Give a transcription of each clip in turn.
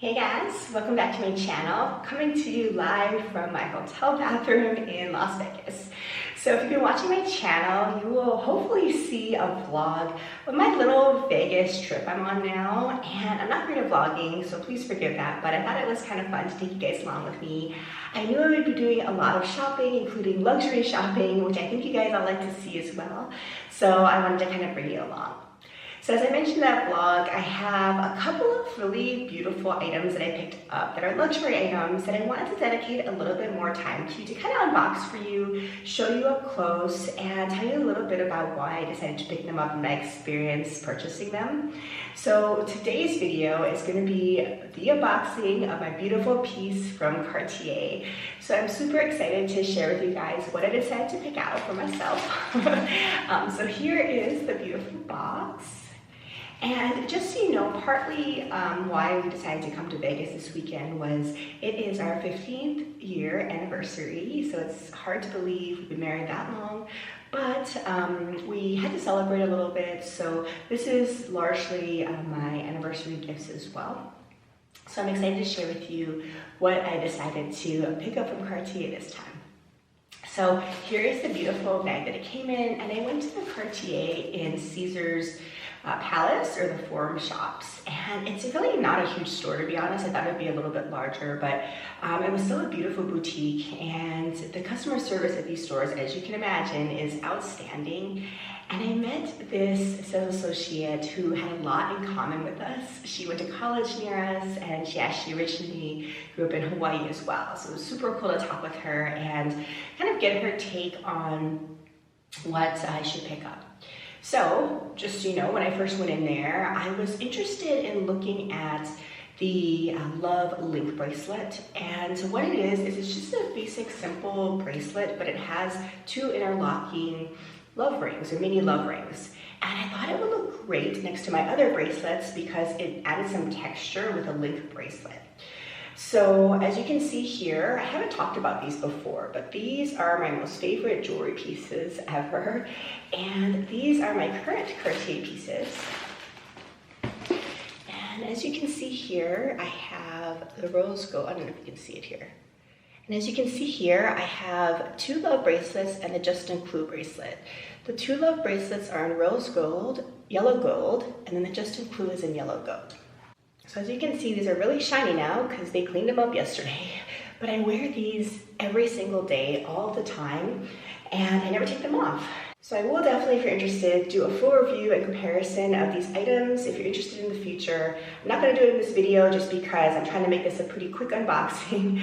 Hey guys, welcome back to my channel. Coming to you live from my hotel bathroom in Las Vegas. So if you've been watching my channel, you will hopefully see a vlog of my little Vegas trip I'm on now. And I'm not great at vlogging, so please forgive that, but I thought it was kind of fun to take you guys along with me. I knew I would be doing a lot of shopping, including luxury shopping, which I think you guys all like to see as well. So I wanted to kind of bring you along. So as I mentioned in that vlog, I have a couple of really beautiful items that I picked up that are luxury items that I wanted to dedicate a little bit more time to kind of unbox for you, show you up close, and tell you a little bit about why I decided to pick them up and my experience purchasing them. So today's video is going to be the unboxing of my beautiful piece from Cartier. So I'm super excited to share with you guys what I decided to pick out for myself. So here is the beautiful box. And just so you know, partly why we decided to come to Vegas this weekend was it is our 15th year anniversary, so it's hard to believe we've been married that long, but we had to celebrate a little bit, so this is largely my anniversary gifts as well. So I'm excited to share with you what I decided to pick up from Cartier this time. So here is the beautiful bag that it came in, and I went to the Cartier in Caesars Palace, or the Forum Shops, and it's really not a huge store, to be honest. I thought it'd be a little bit larger, but it was still a beautiful boutique, and the customer service at these stores, as you can imagine, is outstanding. And I met this sales associate who had a lot in common with us. She went to college near us, and she actually originally grew up in Hawaii as well, so it was super cool to talk with her and kind of get her take on what I should pick up. So, just so you know, when I first went in there, I was interested in looking at the Love Link bracelet. And so what it is it's just a basic, simple bracelet, but it has two interlocking love rings, or mini love rings. And I thought it would look great next to my other bracelets because it added some texture with a link bracelet. So as you can see here, I haven't talked about these before, but these are my most favorite jewelry pieces ever. And these are my current Cartier pieces. And as you can see here, I have the rose gold. I don't know if you can see it here. And as you can see here, I have two love bracelets and the Juste Clou bracelet. The two love bracelets are in rose gold, yellow gold, and then the Juste Clou is in yellow gold. So as you can see, these are really shiny now because they cleaned them up yesterday, but I wear these every single day, all the time, and I never take them off. So I will definitely, if you're interested, do a full review and comparison of these items if you're interested in the future. I'm not going to do it in this video just because I'm trying to make this a pretty quick unboxing,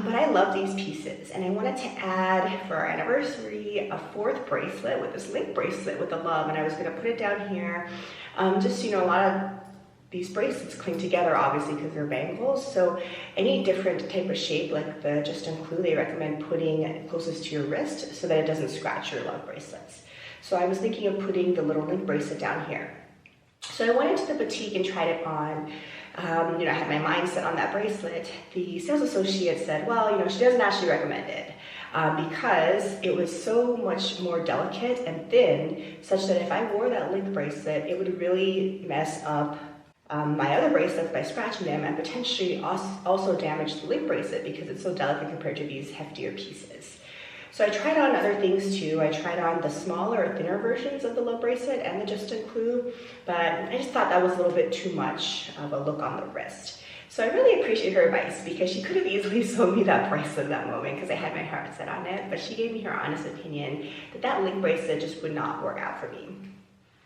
but I love these pieces, and I wanted to add for our anniversary a fourth bracelet with this link bracelet with the love, and I was going to put it down here. Just so you know, a lot of these bracelets cling together, obviously, because they're bangles. So any different type of shape, like the Juste Clou, they recommend putting it closest to your wrist so that it doesn't scratch your love bracelets. So I was thinking of putting the little link bracelet down here. So I went into the boutique and tried it on. I had my mind set on that bracelet. The sales associate said, well, she doesn't actually recommend it because it was so much more delicate and thin, such that if I wore that link bracelet, it would really mess up my other bracelets by scratching them, and potentially also damage the link bracelet because it's so delicate compared to these heftier pieces. So I tried on other things too. I tried on the smaller, thinner versions of the love bracelet and the Juste Clou, but I just thought that was a little bit too much of a look on the wrist. So I really appreciate her advice because she could have easily sold me that bracelet at that moment because I had my heart set on it, but she gave me her honest opinion that that link bracelet just would not work out for me.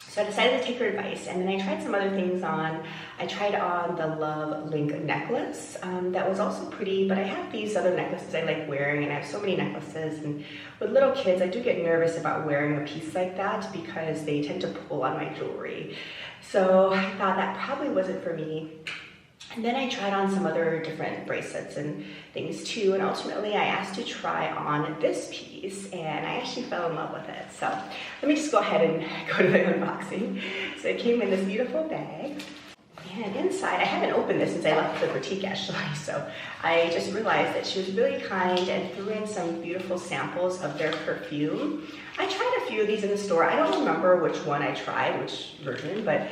So I decided to take her advice, and then I tried some other things on. I tried on the Love Link necklace. That was also pretty, but I have these other necklaces I like wearing, and I have so many necklaces, and with little kids, I do get nervous about wearing a piece like that because they tend to pull on my jewelry. So I thought that probably wasn't for me. And then I tried on some other different bracelets and things too, and ultimately I asked to try on this piece, and I actually fell in love with it. So let me just go ahead and go to the unboxing. So it came in this beautiful bag, and inside, I haven't opened this since I left the boutique actually, so I just realized that she was really kind and threw in some beautiful samples of their perfume. I tried a few of these in the store. I don't remember which one I tried, which version, but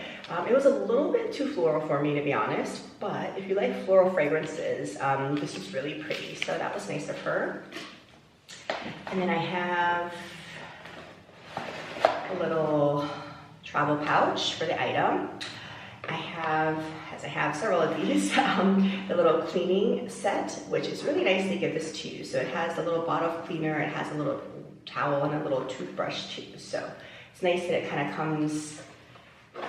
It was a little bit too floral for me, to be honest, but if you like floral fragrances, this is really pretty. So that was nice of her. And then I have a little travel pouch for the item. I have several of these, the little cleaning set, which is really nice to give this to you. So it has a little bottle of cleaner, it has a little towel and a little toothbrush too. So it's nice that it kind of comes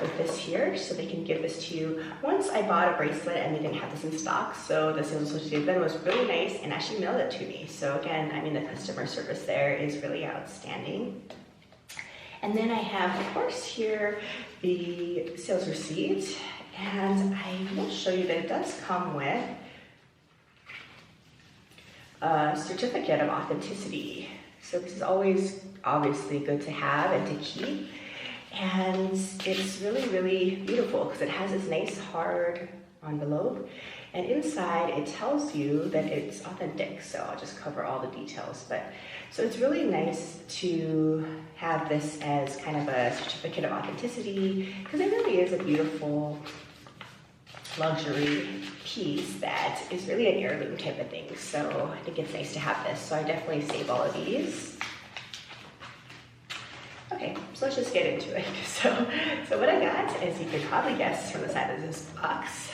with this here, so they can give this to you. Once I bought a bracelet and they didn't have this in stock, so the sales associate was really nice and actually mailed it to me. So again, I mean, the customer service there is really outstanding. And then I have, of course, here the sales receipt, and I will show you that it does come with a certificate of authenticity. So this is always obviously good to have and to keep. And it's really, really beautiful because it has this nice hard envelope. And inside it tells you that it's authentic. So I'll just cover all the details. So it's really nice to have this as kind of a certificate of authenticity because it really is a beautiful luxury piece that is really an heirloom type of thing. So I think it's nice to have this. So I definitely save all of these. Okay, so let's just get into it. So what I got, as you could probably guess from the side of this box,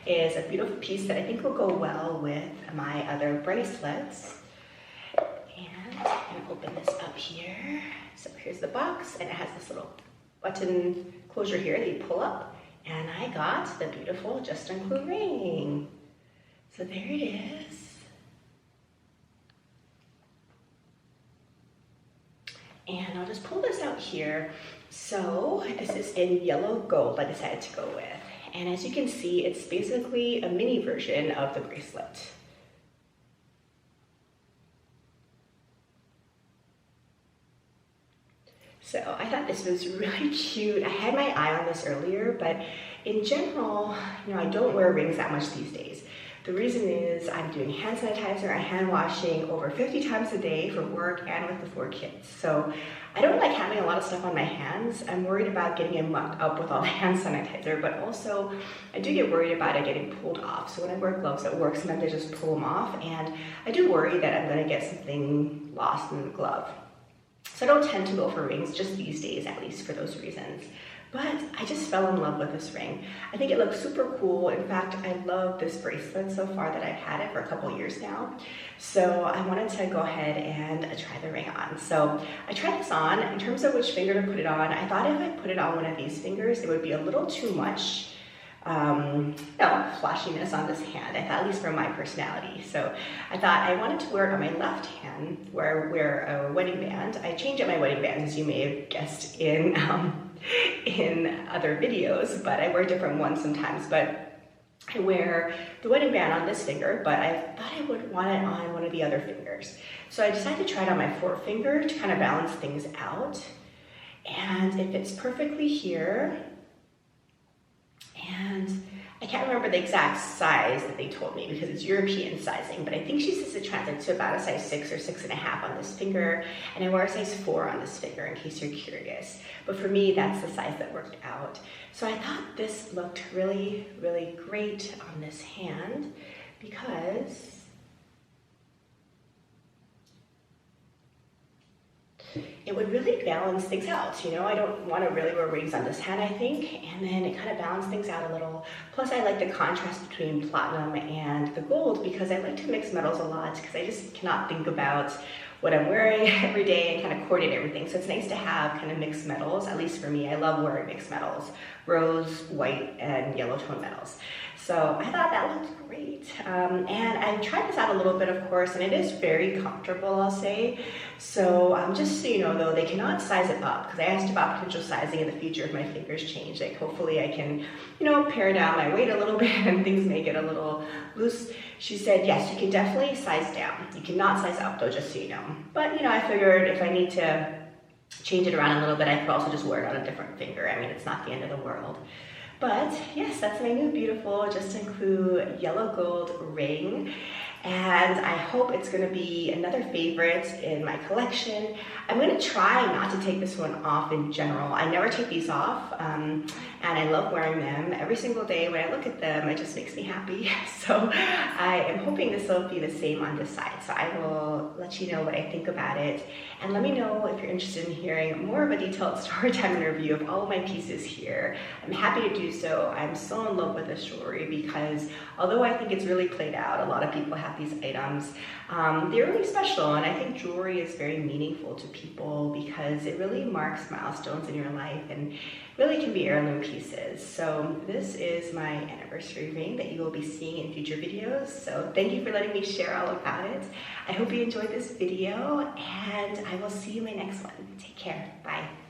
is a beautiful piece that I think will go well with my other bracelets. And I'm gonna open this up here. So here's the box, and it has this little button closure here that you pull up. And I got the beautiful Juste Clou ring. So there it is. And I'll just pull this out here. So this is in yellow gold I decided to go with. And as you can see, it's basically a mini version of the bracelet. So I thought this was really cute. I had my eye on this earlier, but in general, I don't wear rings that much these days. The reason is I'm doing hand sanitizer and hand washing over 50 times a day for work and with the 4 kids. So I don't like having a lot of stuff on my hands. I'm worried about getting it mucked up with all the hand sanitizer, but also I do get worried about it getting pulled off. So when I wear gloves at work, sometimes I just pull them off, and I do worry that I'm gonna get something lost in the glove. So I don't tend to go for rings just these days, at least for those reasons. But I just fell in love with this ring. I think it looks super cool. In fact, I love this bracelet so far that I've had it for a couple years now. So I wanted to go ahead and try the ring on. So I tried this on. In terms of which finger to put it on, I thought if I put it on one of these fingers, it would be a little too much flashiness on this hand. I thought, at least for my personality. So I thought I wanted to wear it on my left hand where I wear a wedding band. I change up my wedding bands, as you may have guessed in other videos, but I wear different ones sometimes. But I wear the wedding band on this finger, but I thought I would want it on one of the other fingers. So I decided to try it on my forefinger to kind of balance things out. And it fits perfectly here. And I can't remember the exact size that they told me because it's European sizing, but I think she says it translates to about a size 6 or 6.5 on this finger, and I wear a size 4 on this finger in case you're curious. But for me, that's the size that worked out. So I thought this looked really, really great on this hand because it would really balance things out. I don't want to really wear rings on this hand, I think, and then it kind of balanced things out a little. Plus, I like the contrast between platinum and the gold because I like to mix metals a lot because I just cannot think about what I'm wearing every day and kind of coordinate everything. So it's nice to have kind of mixed metals, at least for me. I love wearing mixed metals, rose, white, and yellow tone metals. So I thought that looked great. And I tried this out a little bit, of course, and it is very comfortable, I'll say. So just so you know, though, they cannot size it up because I asked about potential sizing in the future if my fingers change. Like, hopefully I can, pare down my weight a little bit and things may get a little loose. She said, yes, you can definitely size down. You cannot size up, though, just so you know. But, I figured if I need to change it around a little bit, I could also just wear it on a different finger. I mean, it's not the end of the world. But yes, that's my new beautiful Juste Clou yellow gold ring. and I hope it's going to be another favorite in my collection. I'm going to try not to take this one off in general. I never take these off, and I love wearing them. Every single day when I look at them, it just makes me happy. So I am hoping this will be the same on this side. So I will let you know what I think about it, and let me know if you're interested in hearing more of a detailed story time review of all of my pieces here. I'm happy to do so. I'm so in love with this jewelry because although I think it's really played out, a lot of people have these items, they're really special, and I think jewelry is very meaningful to people because it really marks milestones in your life and really can be heirloom pieces. So this is my anniversary ring that you will be seeing in future videos. So thank you for letting me share all about it. I hope you enjoyed this video, and I will see you in my next one. Take care. Bye.